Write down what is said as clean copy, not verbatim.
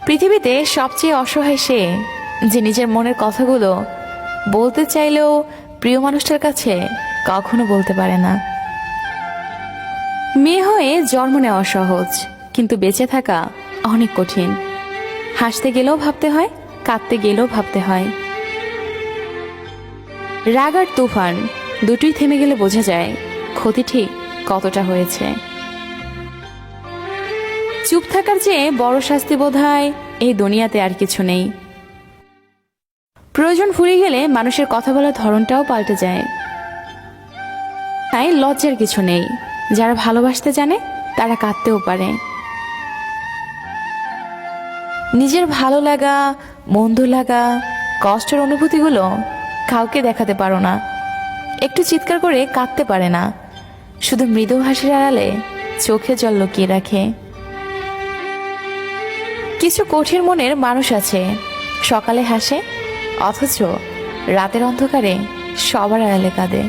পৃথিবীতে সবচেয়ে অসহায় সে, যে নিজের মনের কথাগুলো বলতে চাইলেও প্রিয় মানুষটার কাছে কখনো বলতে পারে না। মেয়ে হয়ে জন্ম নেওয়া সহজ, কিন্তু বেঁচে থাকা অনেক কঠিন। হাসতে গেলেও ভাবতে হয়, কাঁদতে গেলেও ভাবতে হয়। রাগ আর তুফান দুটোই থেমে গেলে বোঝা যায় ক্ষতি ঠিক কতটা হয়েছে। চুপ থাকার চেয়ে বড় শাস্তি বোধহয় এই দুনিয়াতে আর কিছু নেই। প্রয়োজন ফুরিয়ে গেলে মানুষের কথা বলার ধরনটাও পাল্টে যায়। তাই লজ্জার কিছু নেই, যারা ভালোবাসতে জানে তারা কাঁদতেও পারে। নিজের ভালো লাগা, মন্দ লাগা, কষ্টের অনুভূতিগুলো কাউকে দেখাতে পারো না, একটু চিৎকার করে কাঁদতে পারে না, শুধু মৃদু হাসির আড়ালে চোখে জল লুকিয়ে রাখে। কিছু কঠিন মনের মানুষ আছে, সকালে হাসে অথচ রাতের অন্ধকারে সবার আড়ালে কাঁদে।